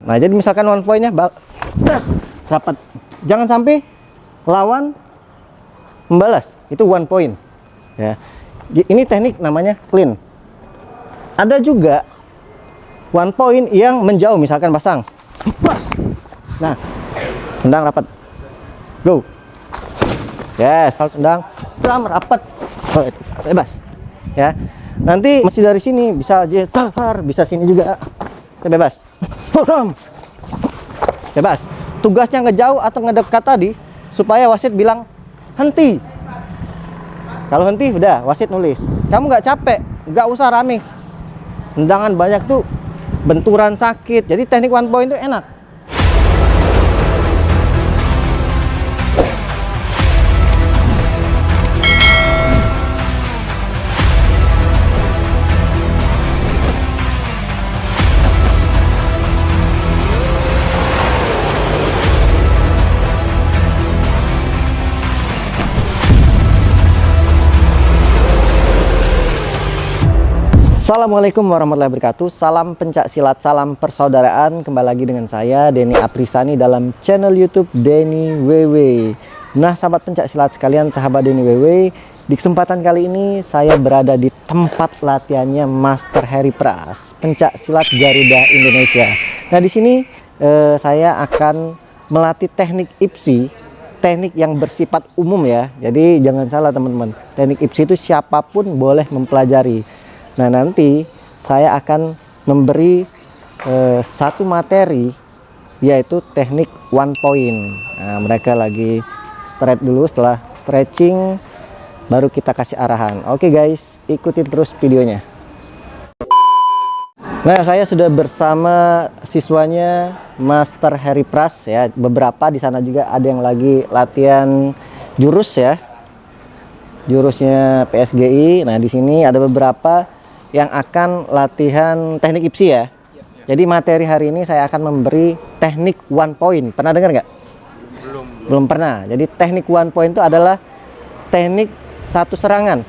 Nah, jadi misalkan one point-nya dapat. Jangan sampai lawan membalas. Itu one point. Ya. Ini teknik namanya clean. Ada juga one point yang menjauh, misalkan pasang. Nah, tendang rapat. Go. Yes, tendang rapat. Bebas. Ya. Nanti masih dari sini bisa aja bisa sini juga. Bebas. Bebas. Tugasnya ngejauh atau ngedekat tadi supaya wasit bilang henti. Kalau henti udah wasit nulis. Kamu nggak capek, nggak usah rame. Tendangan banyak tuh benturan sakit. Jadi teknik one point itu enak. Assalamualaikum warahmatullahi wabarakatuh. Salam pencak silat, salam persaudaraan. Kembali lagi dengan saya Denny Aprisani dalam channel YouTube Denny WW. Nah, sahabat pencak silat sekalian, sahabat Denny WW, di kesempatan kali ini saya berada di tempat latihannya Master Harry Pras, pencak silat Garuda Indonesia. Nah, di sini saya akan melatih teknik IPSI, teknik yang bersifat umum ya. Jadi jangan salah teman-teman. Teknik IPSI itu siapapun boleh mempelajari. Nah, nanti saya akan memberi satu materi, yaitu teknik one point. Nah, mereka lagi stretch dulu, setelah stretching baru kita kasih arahan. Oke guys, ikutin terus videonya. Nah, saya sudah bersama siswanya Master Harry Pras ya. Beberapa di sana juga ada yang lagi latihan jurus ya. Jurusnya PSGI. Nah, di sini ada beberapa yang akan latihan teknik IPSI ya. Jadi materi hari ini saya akan memberi teknik one point. Pernah dengar nggak? Belum pernah. Jadi teknik one point itu adalah teknik satu serangan,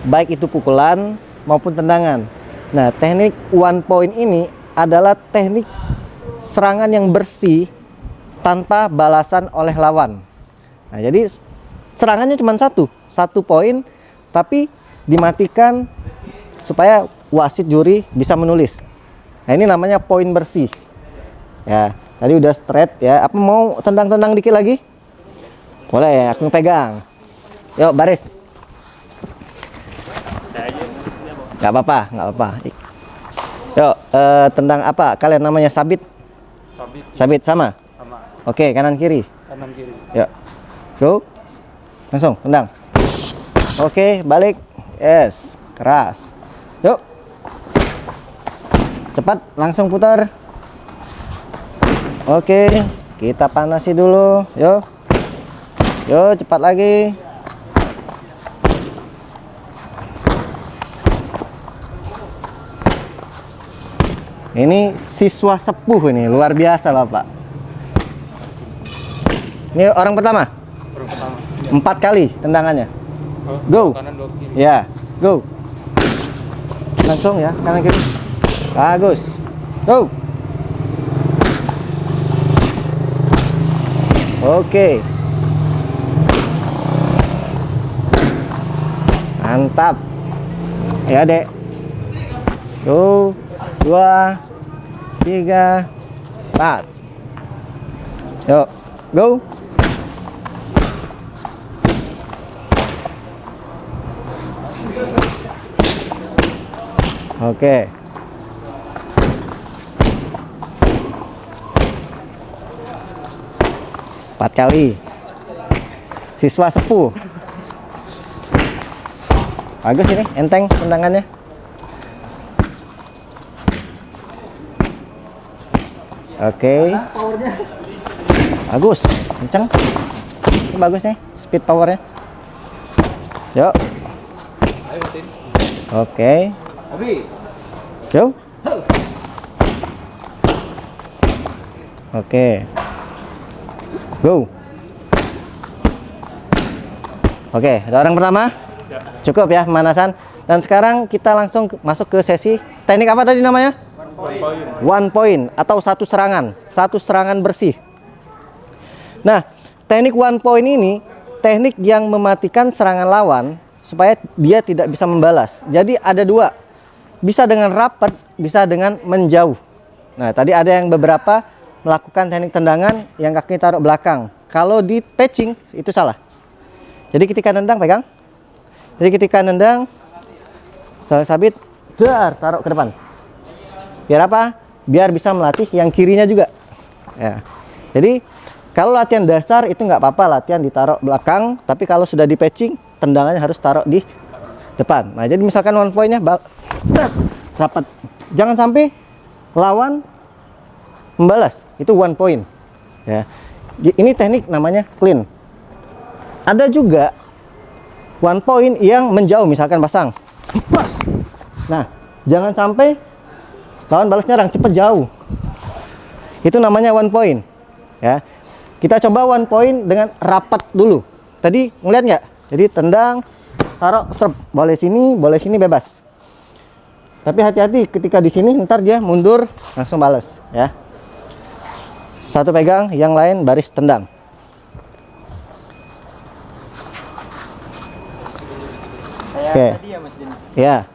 baik itu pukulan maupun tendangan. Nah, teknik one point ini adalah teknik serangan yang bersih tanpa balasan oleh lawan. Nah, jadi serangannya cuma satu poin, tapi dimatikan supaya wasit juri bisa menulis. Nah, ini namanya poin bersih. Ya, tadi udah straight ya. Apa mau tendang-tendang dikit lagi? Boleh ya, aku pegang. Yuk, baris. Nggak apa-apa, nggak apa-apa. Yuk, tendang apa? Kalian namanya sabit? Sabit sama? Sama. Oke, kanan kiri. Kanan kiri. Yuk. Go. Langsung tendang. Oke, balik. Yes, keras. Yuk, cepat, langsung putar. Oke, kita panasi dulu. Yuk, yuk, cepat lagi. Ini siswa sepuh ini, luar biasa Bapak. Ini orang pertama. 4 kali tendangannya. Go. Ya, go. Langsung ya, kanan kiri. Bagus. Go. Oke. Mantap. Ya, Dek. 1, 2, 3, 4. Yuk, go. Oke. Empat kali. Siswa sepuh. Bagus ini, enteng tendangannya. Oke. Bagus, kenceng. Ini bagus nih, speed powernya. Yuk. Oke. Yo. Oke. Go. Oke, ada orang pertama? Cukup ya pemanasan. Dan sekarang kita langsung masuk ke sesi teknik apa tadi namanya? One point atau satu serangan bersih. Nah, teknik one point ini teknik yang mematikan serangan lawan supaya dia tidak bisa membalas. Jadi ada dua, bisa dengan rapat, bisa dengan menjauh. Nah, tadi ada yang beberapa melakukan teknik tendangan yang kaki taruh belakang. Kalau di patching itu salah. Jadi ketika nendang pegang. Jadi ketika nendang sabit, taruh ke depan. Biar apa? Biar bisa melatih yang kirinya juga. Ya. Jadi kalau latihan dasar itu nggak apa-apa latihan ditaruh belakang, tapi kalau sudah di patching tendangannya harus taruh di depan. Nah, jadi misalkan one point-nya rapat. Jangan sampai lawan membalas. Itu one point. Ya. Ini teknik namanya clean. Ada juga one point yang menjauh, misalkan pasang. Nah, jangan sampai lawan balas nyerang cepat jauh. Itu namanya one point. Ya. Kita coba one point dengan rapat dulu. Tadi ngeliat nggak? Jadi tendang, taruh, serp, boleh sini bebas. Tapi hati-hati ketika di sini, ntar dia mundur langsung balas. Ya. Satu pegang, yang lain baris tendang. Oke. Ya.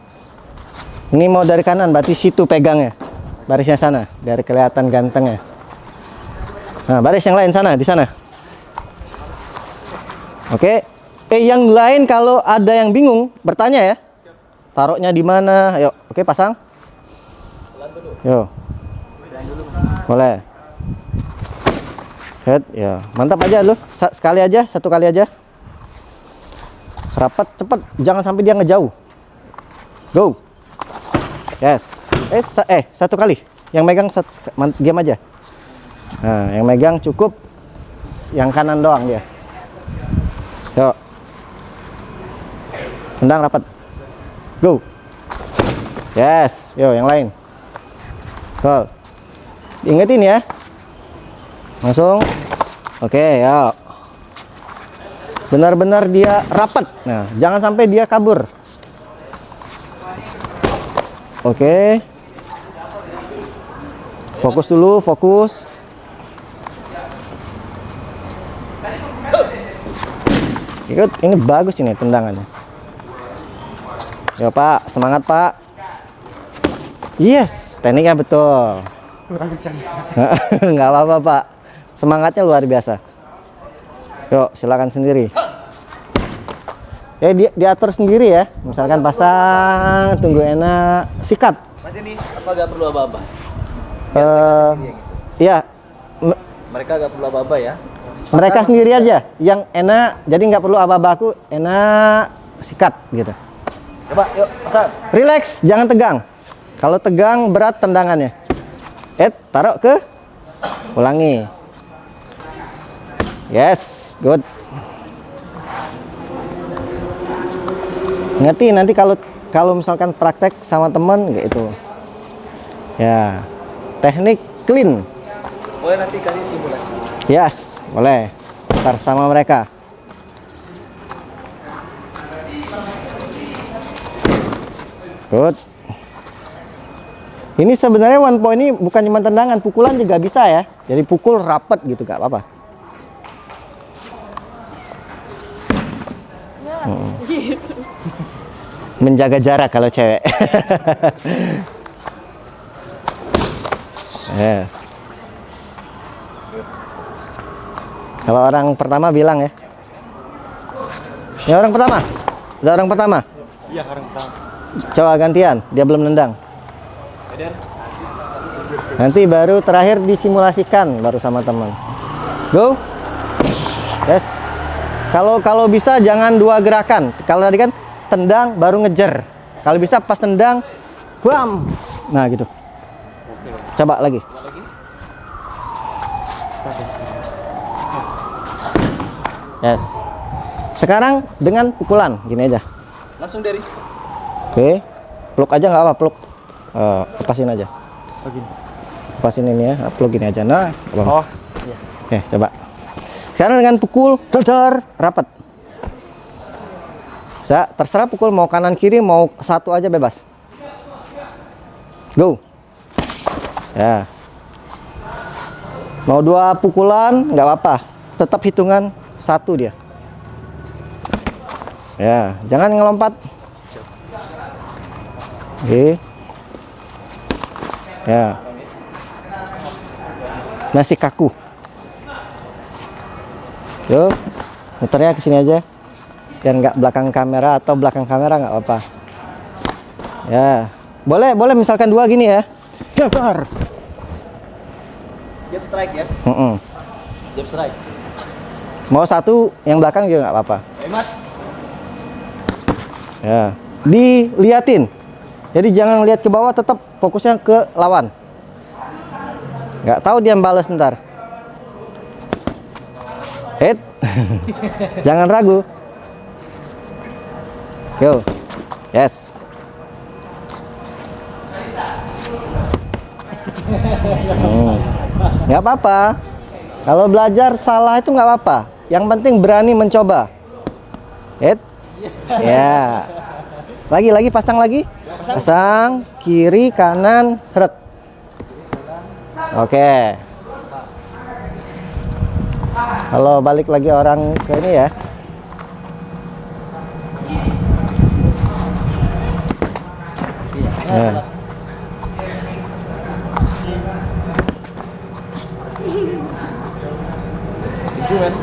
Ini mau dari kanan, berarti situ pegangnya. Barisnya sana, biar kelihatan gantengnya. Nah, baris yang lain sana, di sana. Oke. Yang lain kalau ada yang bingung, bertanya ya. Taruhnya di mana? Ayo, oke, pasang. Yo. Boleh. Head, ya. Mantap aja lu. Sekali aja, satu kali aja. Rapat, cepat, jangan sampai dia ngejauh. Go. Yes. Satu kali. Yang megang diam aja. Nah, yang megang cukup yang kanan doang dia. Yuk. Tendang rapat. Go. Yes. Yo, yang lain. Gol. Ingetin ya. Langsung. Oke, ya. Benar-benar dia rapat. Nah, jangan sampai dia kabur. Oke. Fokus dulu, fokus. Ikut, ini bagus ini tendangannya. Ya Pak, semangat Pak. Yes, tekniknya betul. Nggak apa-apa Pak, semangatnya luar biasa. Yuk, silakan sendiri. Ya, diatur sendiri ya. Misalkan pasang, tunggu enak, sikat. Mas ini apa gak perlu aba-aba? Iya. Mereka gak perlu aba-aba ya? Mereka sendiri aja yang enak, jadi nggak perlu aba-aba, aku enak sikat gitu. Coba, yuk, pasang. Relax, jangan tegang. Kalau tegang berat tendangannya. Taruh ke, ulangi. Yes, good. Ngerti nanti kalau misalkan praktek sama teman gitu. Ya, teknik clean. Boleh nanti kasih simulasi. Yes, boleh. Ntar sama mereka. Good. Ini sebenarnya one point ini bukan cuma tendangan, pukulan juga bisa ya. Jadi pukul rapet gitu, gak apa-apa. Ya, gitu. Menjaga jarak kalau cewek. Kalau orang pertama bilang ya. Ya orang pertama. Udah orang pertama. Iya, orang pertama. Coba gantian, dia belum nendang. Nanti baru terakhir disimulasikan baru sama teman. Go. Yes. Kalau bisa jangan dua gerakan. Kalau tadi kan tendang baru ngejar. Kalau bisa pas tendang, bam. Nah gitu. Coba lagi. Yes. Sekarang dengan pukulan, gini aja. Langsung dari. Oke. Peluk aja nggak apa, peluk. Lepasin aja. Lepasin ini ya, peluk gini aja. Nah. Oh. Iya. Coba. Sekarang dengan pukul, dadar, rapat. Bisa, terserah pukul mau kanan kiri, mau satu aja bebas. Go. Ya. Mau 2 pukulan nggak apa-apa, tetap hitungan 1 dia. Ya, jangan ngelompat. Oke. Ya. Masih kaku. Yuk, muternya ke sini aja. Biar nggak belakang kamera, atau belakang kamera nggak apa-apa. Ya, boleh misalkan 2 gini ya. Keluar. Jab strike ya. Jab strike. Mau 1 yang belakang juga nggak apa-apa. Hemat. Ya, diliatin. Jadi jangan lihat ke bawah, tetap fokusnya ke lawan. Nggak tahu dia balas ntar. Jangan ragu. Yo, yes. Nggak apa-apa. Kalau belajar salah itu nggak apa-apa. Yang penting berani mencoba. Ya. Lagi pasang lagi. Pasang kiri kanan rek. Oke. Kalau balik lagi orang ke ini ya. Ya. Itu men.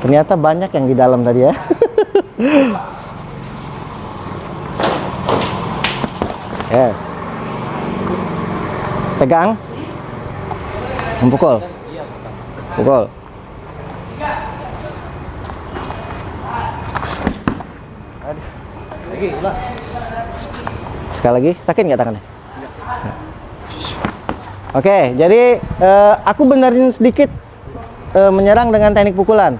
Ternyata banyak yang di dalam tadi ya. Yes. Pegang. Mempukul. Pukul. Lagi ulah. Sekali lagi, sakit nggak tangannya? Oke, jadi aku benerin sedikit menyerang dengan teknik pukulan.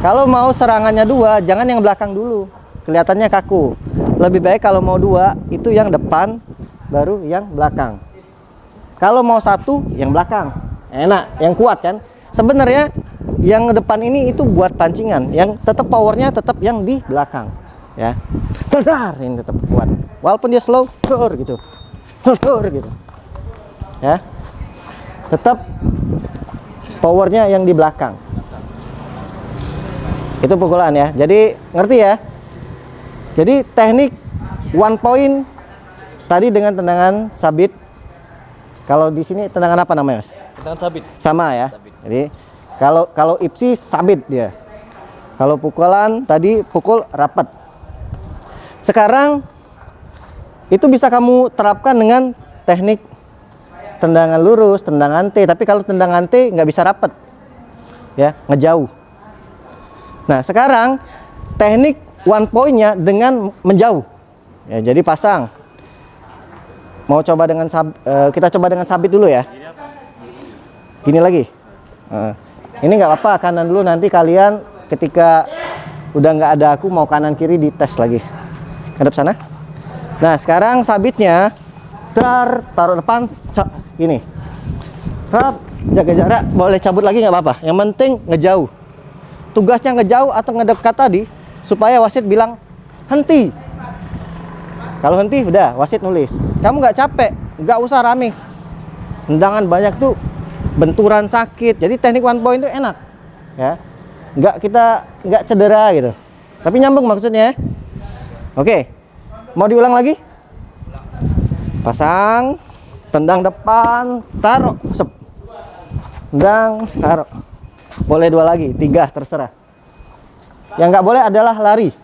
Kalau mau serangannya 2, jangan yang belakang dulu, kelihatannya kaku. Lebih baik kalau mau 2, itu yang depan, baru yang belakang. Kalau mau 1, yang belakang, enak, yang kuat kan. Sebenarnya yang depan ini itu buat pancingan, yang tetap powernya tetap yang di belakang, ya. Tedar, ini tetap kuat. Walaupun dia slow, gitu, gitu, ya. Tetap powernya yang di belakang. Itu pukulan ya. Jadi ngerti ya. Jadi teknik 1 point tadi dengan tendangan sabit. Kalau di sini tendangan apa namanya, Mas? Tendangan sabit. Sama ya. Sabit. Jadi kalau ipsi sabit dia. Kalau pukulan tadi pukul rapat. Sekarang itu bisa kamu terapkan dengan teknik tendangan lurus, tendangan T. Tapi kalau tendangan T nggak bisa rapat, ya, ngejauh. Nah sekarang teknik 1 point-nya dengan menjauh. Ya, jadi pasang. Mau coba dengan kita coba dengan sabit dulu ya. Gini lagi. Ini nggak apa-apa, kanan dulu, nanti kalian ketika udah nggak ada aku mau kanan kiri dites lagi. Hadap sana. Nah sekarang sabitnya taruh depan, gini. Jaga jarak, boleh cabut lagi nggak apa-apa. Yang penting ngejauh. Tugasnya ngejauh atau ngedekat tadi supaya wasit bilang henti. Kalau henti udah wasit nulis. Kamu nggak capek, nggak usah rame. Tendangan banyak tuh benturan sakit. Jadi teknik 1 point itu enak, ya. Nggak cedera gitu. Tapi nyambung maksudnya. Oke, mau diulang lagi? Pasang, tendang depan, taruh, sep. Tendang, taruh. Boleh 2 lagi, 3 terserah. Yang nggak boleh adalah lari.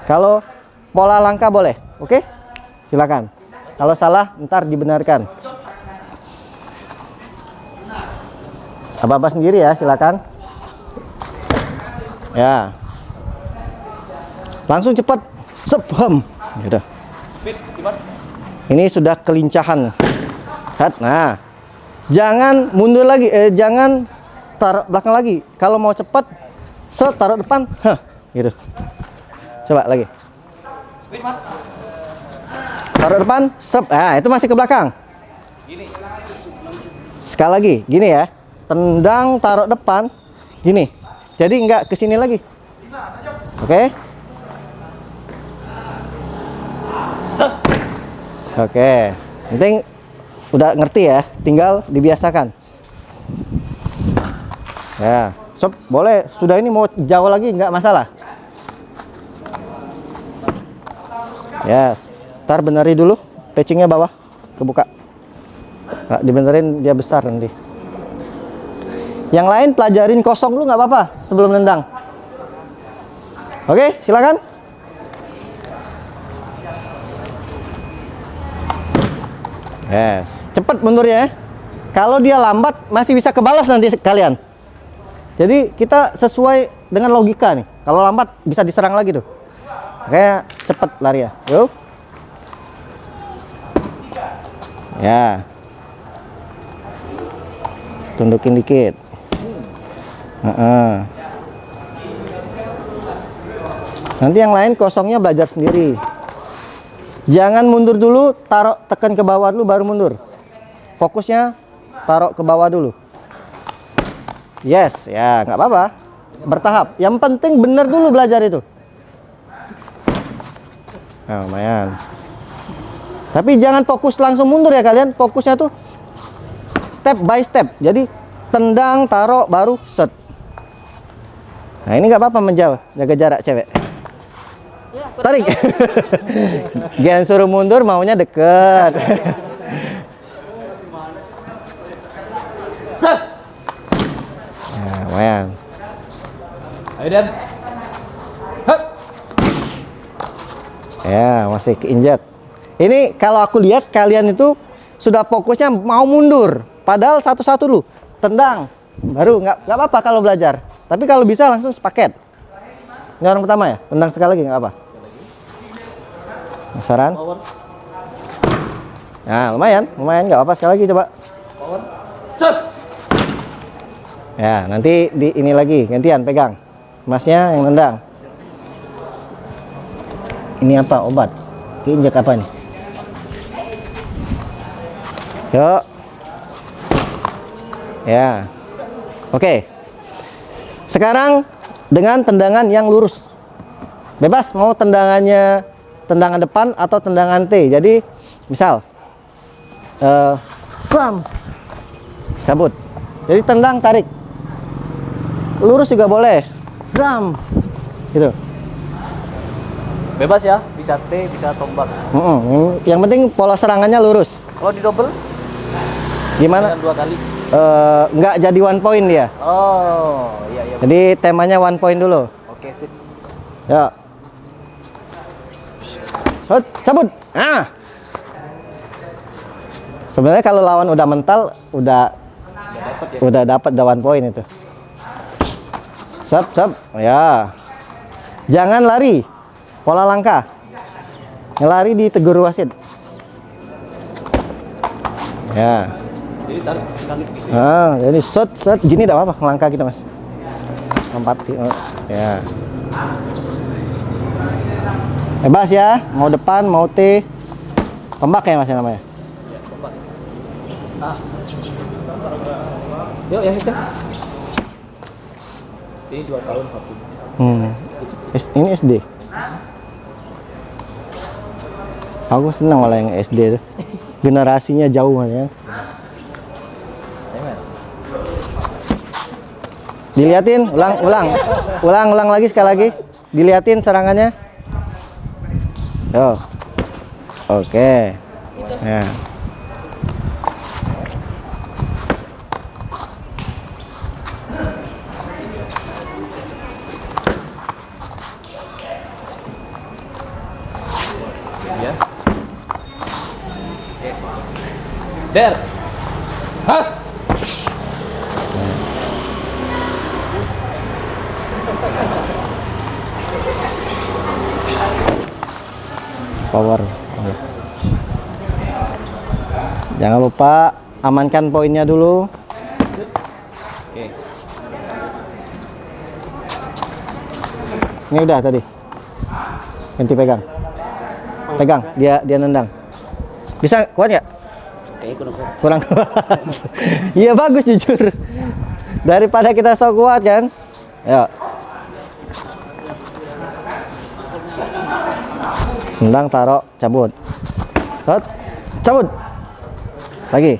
Kalau pola langkah boleh, oke? Silakan. Kalau salah, ntar dibenarkan. Apa-apa sendiri ya, silakan. Ya. Langsung cepat, sebam. Gitu. Ini sudah kelincahan. Nah, jangan mundur lagi, jangan taruh belakang lagi. Kalau mau cepat, taruh depan, gitu. Coba lagi. Taruh depan, itu masih ke belakang. Sekali lagi, gini ya. Tendang, taruh depan, gini. Jadi nggak ke sini lagi. Oke. Oke. Penting udah ngerti ya, tinggal dibiasakan. Ya, sob, boleh. Sudah ini mau jauh lagi nggak masalah. Yes. Ntar beneri dulu, patchingnya bawah, kebuka. Nggak dibenerin dia besar nanti. Yang lain pelajarin kosong dulu nggak apa-apa sebelum nendang. Oke, silakan. Yes, cepet mundurnya ya. Kalau dia lambat masih bisa kebalas nanti kalian. Jadi kita sesuai dengan logika nih. Kalau lambat bisa diserang lagi tuh. Kayak cepet lari ya. Yuk. Ya. Tundukin dikit. Nanti yang lain kosongnya belajar sendiri. Jangan mundur dulu, taruh tekan ke bawah dulu baru mundur. Fokusnya taruh ke bawah dulu. Yes, ya nggak apa-apa. Bertahap. Yang penting bener dulu belajar itu. Nah, lumayan. Tapi jangan fokus langsung mundur ya kalian. Fokusnya tuh step by step. Jadi tendang, taruh, baru set. Nah ini nggak apa-apa menjauh, jaga jarak cewek. Ya, Tarik. Jangan suruh mundur, maunya deket. Set. Nah, lumayan. Ayo Dan. Hap. Ya, masih keinjak. Ini kalau aku lihat kalian itu sudah fokusnya mau mundur. Padahal satu-satu dulu. Tendang. Baru nggak apa-apa kalau belajar. Tapi kalau bisa langsung sepaket. Ini orang pertama ya? Tendang sekali lagi nggak apa. Saran? Power. Nah, lumayan nggak apa-apa sekali lagi coba. Power. Set. Ya, nanti di ini lagi gantian pegang. Masnya yang tendang. Ini apa? Obat. Injek apa nih? Yuk. Ya. Oke. Sekarang dengan tendangan yang lurus. Bebas mau tendangannya tendangan depan atau tendangan T. Jadi misal bam. Cabut. Jadi tendang tarik. Lurus juga boleh. Bram. Gitu. Bebas ya, bisa T, bisa tombak. Yang penting pola serangannya lurus. Kalau di double Gimana? dengan 2 kali. Nggak jadi 1 point dia. Oh, iya iya. Jadi temanya 1 point dulu. Oke, sip. Ya. Shot, cabut. Ah. Sebenarnya kalau lawan udah mental, udah Dapat ya. udah dapat 1 point itu. Sep. Ya. Jangan lari. Pola langkah. Ngelari ditegur wasit. Ya. Jadi tarik sekali. Ah, jadi shot gini enggak apa-apa ngelangkah gitu, Mas. Lompat ya. Bebas ya, mau depan, mau T. Tombak ya Mas ya namanya. Ya, tombak. Ah. Yuk, yang itu. Ini 2 tahun Fatim. Ini SD. Aku senang malah yang SD tuh. Generasinya jauh ya. Diliatin, ulang lagi sekali lagi. Diliatin serangannya. Yo. Oke. Ya. Ya. Der. Hah? Power. Jangan lupa amankan poinnya dulu. Oke. Ini udah tadi. Ganti pegang. Pegang, dia nendang. Bisa kuat nggak? Kayaknya Kurang kuat. Iya bagus jujur. Daripada kita sok kuat kan. Ya. Tendang, taruh, cabut. Cabut. Lagi.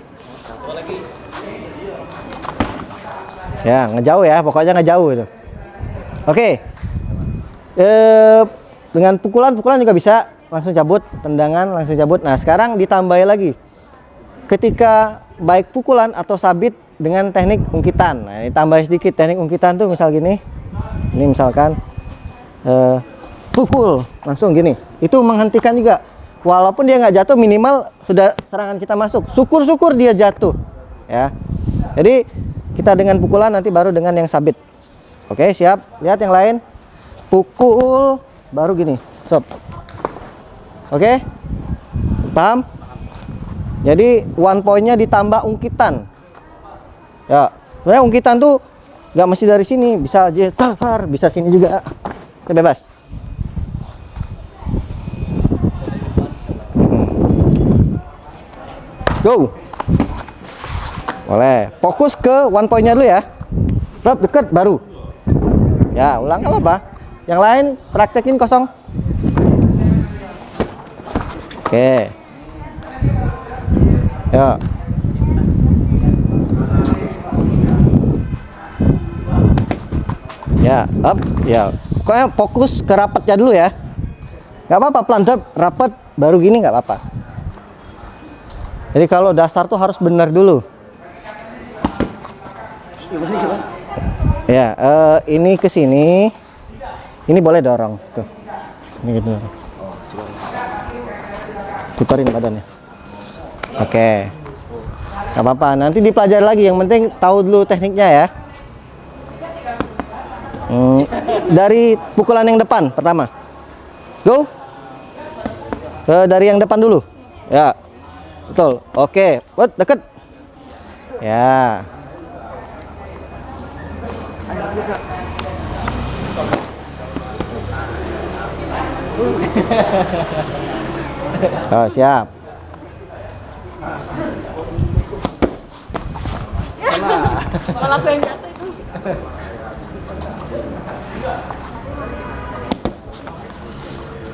Ya, ngejauh ya, pokoknya ngejauh itu. Oke. Dengan pukulan juga bisa langsung cabut, tendangan langsung cabut. Nah, sekarang ditambahin lagi. Ketika baik pukulan atau sabit dengan teknik ungkitan. Nah, ini tambah sedikit teknik ungkitan tuh misal gini. Ini misalkan pukul langsung gini. Itu menghentikan juga. Walaupun dia nggak jatuh, minimal sudah serangan kita masuk. Syukur-syukur dia jatuh. Ya. Jadi kita dengan pukulan, nanti baru dengan yang sabit. Oke, siap. Lihat yang lain. Pukul baru gini. Stop. Oke. Paham? Jadi one point-nya ditambah ungkitan. Ya, sebenarnya ungkitan tuh nggak mesti dari sini, bisa aja tar, bisa sini juga. Itu bebas. Go. Boleh. Fokus ke one point-nya dulu ya. Drop deket baru. Ya, ulang nggak apa-apa. Yang lain praktekin kosong. Oke. Ya. Ya, up, ya. Pokoknya fokus ke rapatnya dulu ya. Nggak apa-apa, pelan drop, rapat, baru gini nggak apa-apa. Jadi kalau dasar tuh harus benar dulu. Ya, ini ke sini. Ini boleh dorong tuh. Ini gitu. Puterin badannya. Oke. Gak apa-apa, nanti dipelajari lagi. Yang penting tahu dulu tekniknya ya. Dari pukulan yang depan pertama. Go. Dari yang depan dulu. Ya. Betul. Oke. Buat deket. Ya. Oh, siap. Kalau aku yang jatuh itu.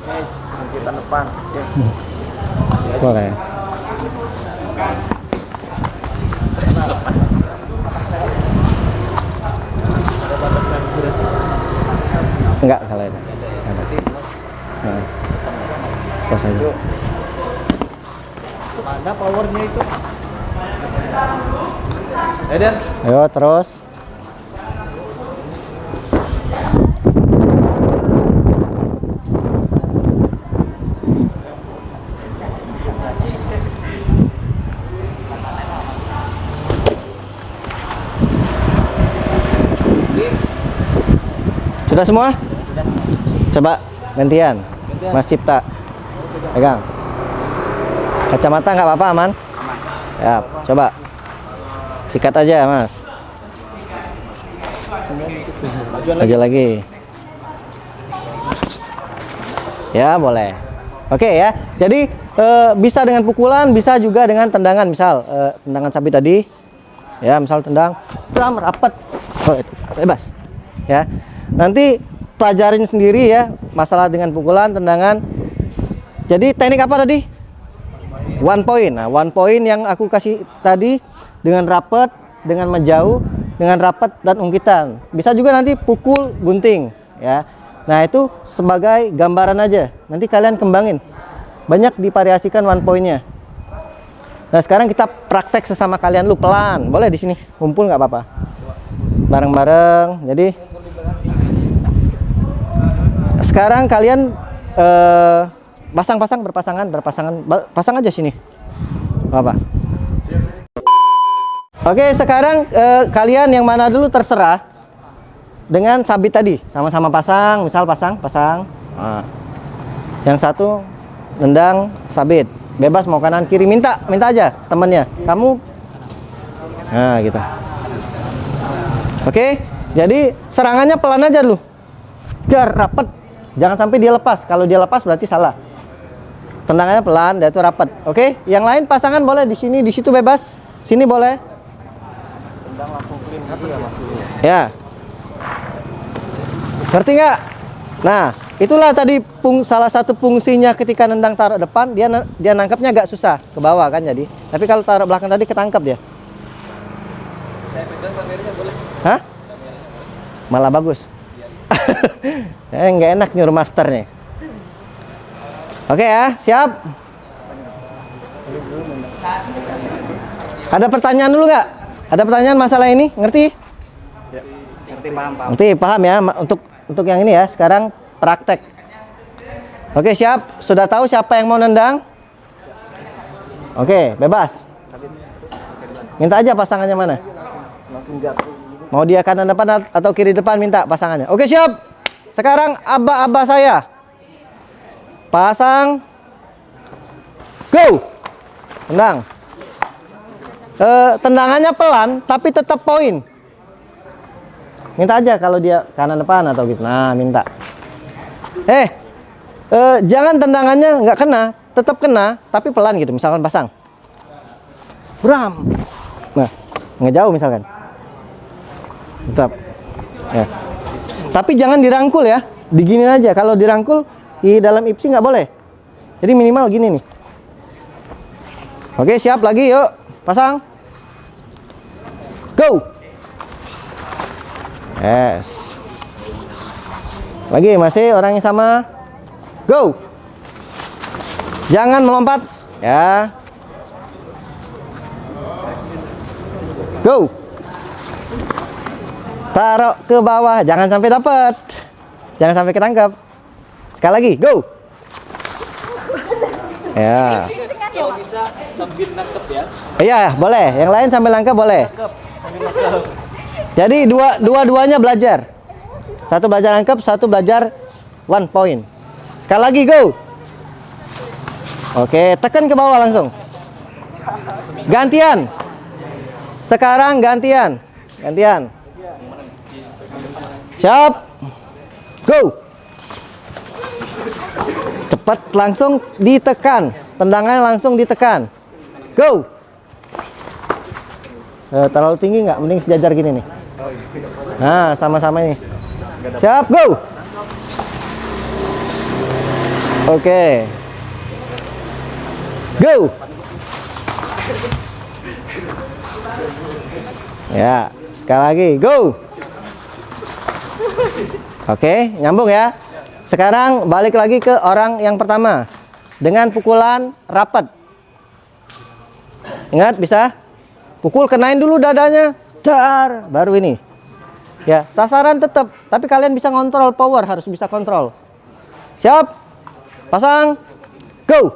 Guys, kita depan. Boleh. Ada batasan durasi. Enggak kalau itu. Nah. Pas aja. Mana powernya itu? Dan Ayo terus. Sudah semua? Coba gantian. Mas Cipta. Pegang. Kacamata nggak apa-apa, aman? Ya, coba. Sikat aja, Mas. Aja lagi. Ya, boleh. Oke ya. Jadi bisa dengan pukulan, bisa juga dengan tendangan. Misal tendangan sabit tadi. Ya, misal tendang, bram, rapat. Oh, bebas. Ya. Nanti pelajarin sendiri ya masalah dengan pukulan, tendangan. Jadi teknik apa tadi? One point. Nah, one point yang aku kasih tadi dengan rapat, dengan menjauh, dengan rapat dan ungkitan. Bisa juga nanti pukul, gunting, ya. Nah, itu sebagai gambaran aja. Nanti kalian kembangin. Banyak divariasikan one point-nya. Nah, sekarang kita praktek sesama kalian lu pelan. Boleh di sini, kumpul nggak apa-apa. Bareng-bareng. Jadi sekarang kalian pasang-pasang, pasang aja sini. Apa? Oke, sekarang kalian yang mana dulu terserah. Dengan sabit tadi, sama-sama pasang, misal pasang. Nah. Yang satu nendang sabit, bebas mau kanan kiri, minta aja temennya. Kamu, nah gitu. Oke, jadi serangannya pelan aja dulu, biar rapet. Jangan sampai dia lepas. Kalau dia lepas berarti salah. Tendangannya pelan, dia itu rapat. Oke, yang lain pasangan boleh di sini, di situ bebas. Sini boleh. tendang langsung clean gitu ya Mas. Ya. Ngerti nggak? Nah, itulah tadi salah satu fungsinya ketika nendang taruh depan, dia nangkapnya agak susah ke bawah kan jadi. Tapi kalau taruh belakang tadi ketangkap dia. Saya pegang kameranya boleh. Hah? Malah bagus. Nggak enak nyuruh masternya. Oke ya, siap. Ada pertanyaan dulu nggak? Ada pertanyaan masalah ini? Ngerti? Ya. Ngerti, paham. Ngerti, paham ya. Untuk yang ini ya. Sekarang praktek. Oke, siap. Sudah tahu siapa yang mau nendang? Oke, bebas. Minta aja pasangannya mana? Langsung jatuh. Mau dia kanan depan atau kiri depan, minta pasangannya. Oke, siap. Sekarang aba-aba saya. Pasang. Go. Tendang. Tendangannya pelan, tapi tetap poin. Minta aja kalau dia kanan depan atau gitu. Nah, minta. Jangan tendangannya nggak kena, tetap kena, tapi pelan gitu. Misalkan pasang. Bram. Nah, ngejauh misalkan. Tetap. Ya. Tapi jangan dirangkul ya. Diginin aja. Kalau dirangkul di dalam ipsi nggak boleh. Jadi minimal gini nih. Oke, siap lagi, yuk. Pasang. Go. Yes. Lagi masih orang yang sama. Go. Jangan melompat, ya. Go. Taruh ke bawah, jangan sampai dapat. Jangan sampai ketangkap. Sekali lagi, go. Ya. Kalau bisa sambil nangkep ya. Iya, boleh. Yang lain sambil nangkep boleh. Jadi dua-duanya belajar. Satu belajar nangkep, satu belajar 1 point. Sekali lagi, go. Oke, tekan ke bawah langsung. Gantian. Sekarang gantian. Gantian. Siap. Go. Cepat, langsung ditekan. Tendangannya langsung ditekan. Go. Terlalu tinggi nggak? Mending sejajar gini nih. Nah, sama-sama ini. Siap, go. Oke. Go. Ya, sekali lagi, go. Oke, nyambung ya. Sekarang balik lagi ke orang yang pertama. Dengan pukulan rapat. Ingat, bisa? Pukul, kenain dulu dadanya. Dar, baru ini. Ya, sasaran tetap, tapi kalian bisa ngontrol power, harus bisa kontrol. Siap? Pasang. Go.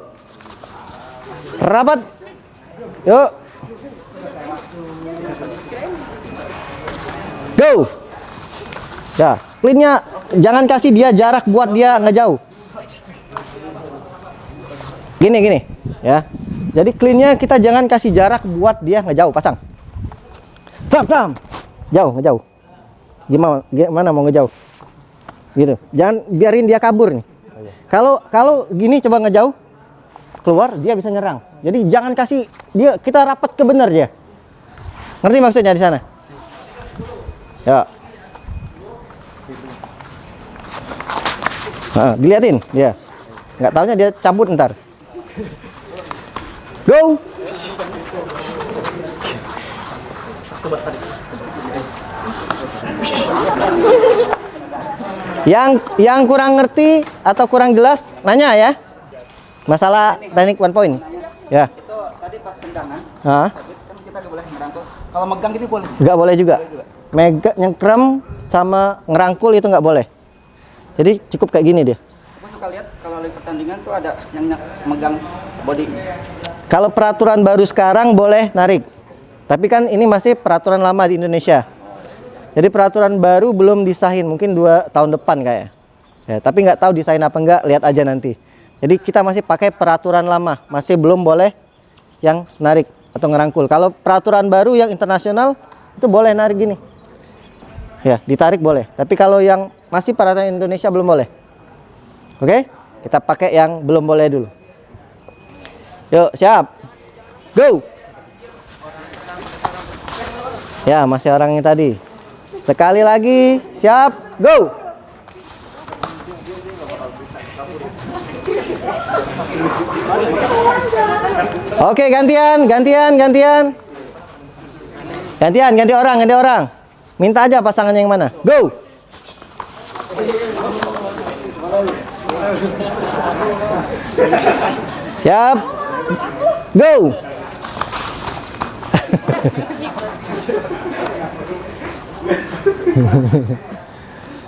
Rapat. Yuk. Go. Ya, clean-nya jangan kasih dia jarak buat dia ngejauh. Gini, ya. Jadi clean-nya kita jangan kasih jarak buat dia ngejauh. Pasang. Tam. Jauh, ngejauh. Gimana mau ngejauh? Gitu. Jangan biarin dia kabur nih. Kalau gini coba ngejauh, keluar dia bisa nyerang. Jadi jangan kasih dia, kita rapat ke benar dia. Ngerti maksudnya di sana? Ya. Nah, diliatin dia. Nggak taunya dia cabut ntar. Go. Yang kurang ngerti atau kurang jelas nanya ya. Masalah teknik 1 point. Ya. Itu tadi pas tendangan. Hah? Kan kita nggak boleh merangkul. Kalau megang gini boleh. Nggak boleh juga. Nyengkrem sama ngerangkul itu nggak boleh. Jadi cukup kayak gini dia. Aku suka lihat kalau lagi pertandingan tuh ada yang megang body. Kalau peraturan baru sekarang boleh narik. Tapi kan ini masih peraturan lama di Indonesia. Jadi peraturan baru belum disahin, mungkin 2 tahun depan kayak. Ya, tapi nggak tahu disahin apa enggak, lihat aja nanti. Jadi kita masih pakai peraturan lama, masih belum boleh yang narik atau ngerangkul. Kalau peraturan baru yang internasional itu boleh narik gini. Ya, ditarik boleh. Tapi kalau yang masih peraturan Indonesia belum boleh. Oke? Kita pakai yang belum boleh dulu. Yuk, siap. Go. Ya, masih orang yang tadi. Sekali lagi, siap, go. Oke, gantian. Ganti orang. Minta aja pasangannya yang mana. Go. Siap. Go.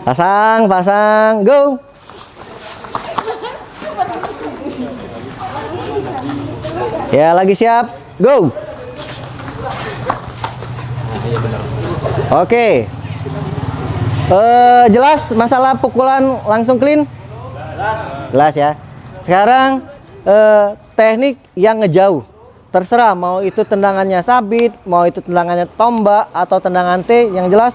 Pasang. Go. Ya, lagi siap. Go. Oke. Jelas masalah pukulan langsung clean? Jelas ya. Sekarang teknik yang ngejauh. Terserah mau itu tendangannya sabit, mau itu tendangannya tombak atau tendangan T, yang jelas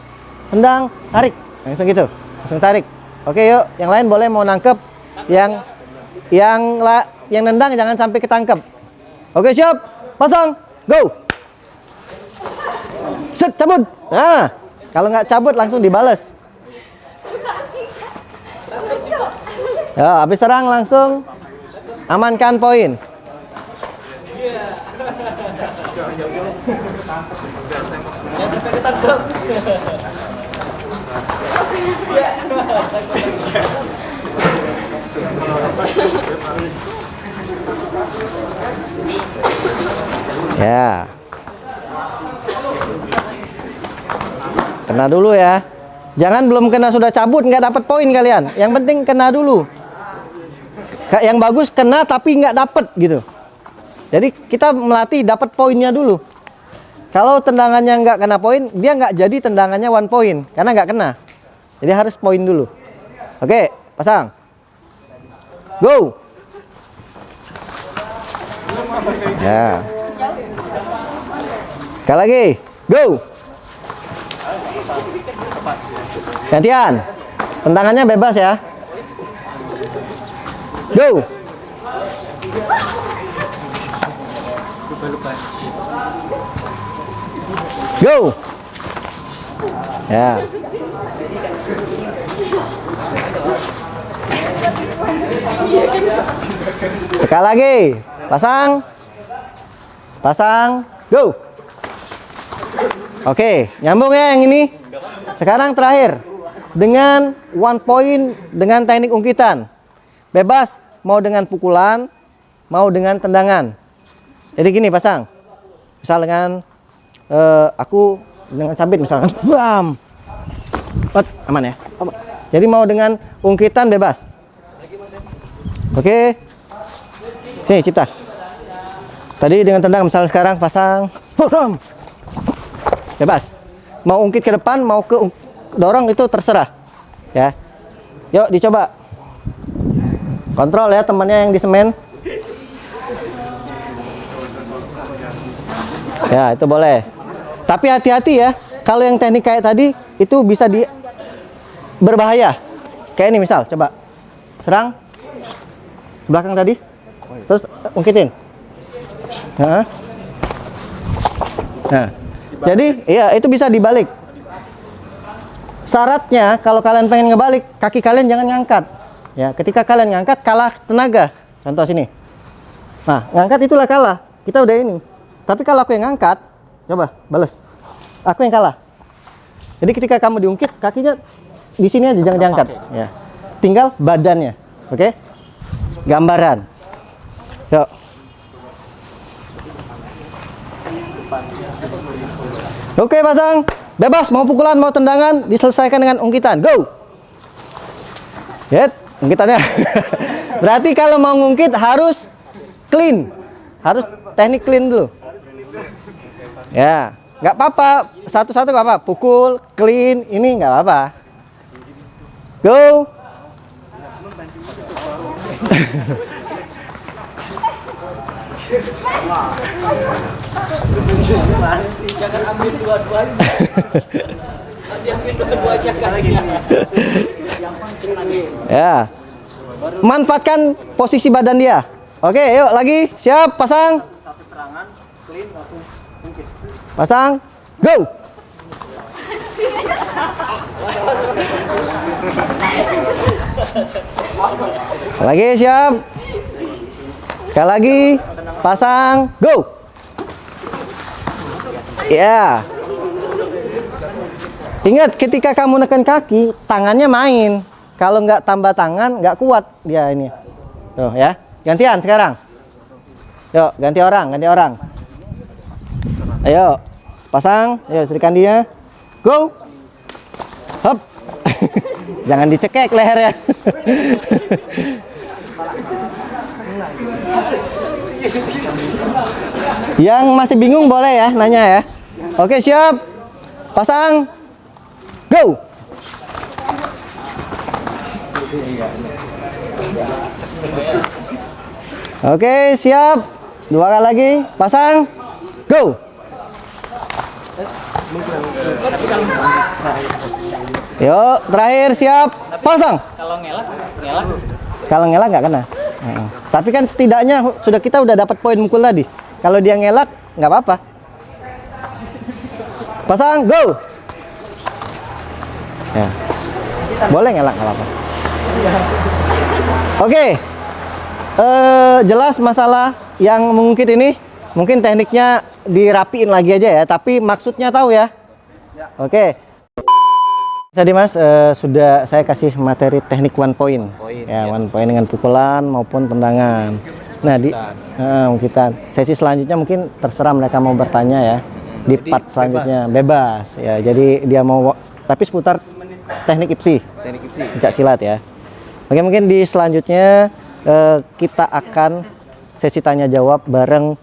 tendang, tarik. Langsung gitu. Langsung tarik. Oke, yuk. Yang lain boleh mau nangkep. Yang nendang jangan sampai ketangkep. Oke, siap. Pasang. Go. Set, cabut. Nah, kalau nggak cabut langsung dibales. Ya, habis serang langsung amankan poin. Ya. Kena dulu ya. Jangan belum kena sudah cabut nggak dapat poin kalian. Yang penting kena dulu. Yang bagus kena tapi nggak dapat gitu. Jadi kita melatih dapat poinnya dulu. Kalau tendangannya nggak kena poin, dia nggak jadi tendangannya 1 point karena nggak kena. Jadi harus poin dulu. Oke, pasang. Go. Ya. Sekali lagi. Go. Gantian. Tendangannya bebas ya. Go. Go. Ya. Sekali lagi. Pasang. Go. Oke, nyambung ya yang ini. Sekarang terakhir. Dengan 1 point dengan teknik ungkitan. Bebas mau dengan pukulan, mau dengan tendangan. Jadi gini, pasang. Misal dengan aku dengan sabit misalkan. Bam. Aman ya? Jadi mau dengan ungkitan bebas. Oke. Sini Cipta. Tadi dengan tendang, misalnya sekarang pasang. Bebas. Mau ungkit ke depan, mau ke dorong itu terserah. Ya. Yuk dicoba. Kontrol ya temannya yang di semen. Ya, itu boleh. Tapi hati-hati ya. Kalau yang teknik kayak tadi itu bisa berbahaya. Kayak ini misal, coba. Serang belakang tadi. Terus ungkitin. Nah. Jadi, iya itu bisa dibalik. Syaratnya kalau kalian pengen ngebalik, kaki kalian jangan ngangkat. Ya, ketika kalian ngangkat kalah tenaga. Contoh sini. Nah, ngangkat itulah kalah. Kita udah ini. Tapi kalau aku yang ngangkat, coba balas. Aku yang kalah. Jadi ketika kamu diungkit, kakinya di sini aja, jangan diangkat. Ya. Tinggal badannya. Oke? Gambaran. Yuk. Oke, pasang. Bebas mau pukulan, mau tendangan, diselesaikan dengan ungkitan. Go. Lihat ungkitannya. Berarti kalau mau ngungkit harus clean. Harus teknik clean dulu. Ya, nggak apa-apa. Satu-satu nggak apa. Pukul, clean, ini nggak apa-apa. Go. Jangan ambil dua-duanya. Ambil dua-duanya kali. Ya. Manfaatkan posisi badan dia. Oke, yuk lagi. Siap, pasang. Satu serangan, clean langsung ungkit. Pasang. Go. Lagi siap. Sekali lagi. Pasang. Go. Ya. Ingat ketika kamu neken kaki, tangannya main. Kalau nggak tambah tangan, nggak kuat dia ini. Tuh ya. Gantian sekarang. Yuk, ganti orang, ganti orang. Ayo, pasang. Ayo, serikan dia. Go. Hop. Jangan dicekek lehernya. Yang masih bingung boleh ya, nanya ya. Oke, siap. Pasang. Go. Oke, siap. 2 kali lagi. Pasang. Go. Yuk, terakhir siap. Pasang. Kalau ngelak Kalau ngelak nggak kena. Tapi kan setidaknya kita udah dapat poin mukul tadi. Kalau dia ngelak nggak apa-apa. Pasang. Go. Ya. Boleh ngelak nggak apa-apa. Oke. Jelas masalah yang mengungkit ini. Mungkin tekniknya dirapiin lagi aja ya. Tapi maksudnya tahu ya. Oke. Tadi Mas sudah saya kasih materi teknik one point. One point dengan pukulan maupun tendangan. Nah di kita sesi selanjutnya mungkin terserah mereka mau bertanya ya. Di part selanjutnya bebas ya. Jadi dia mau tapi seputar teknik IPSI. Pencak silat ya. Oke, mungkin di selanjutnya kita akan sesi tanya jawab bareng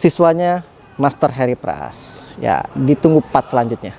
siswanya Master Harry Pras. Ya, ditunggu part selanjutnya.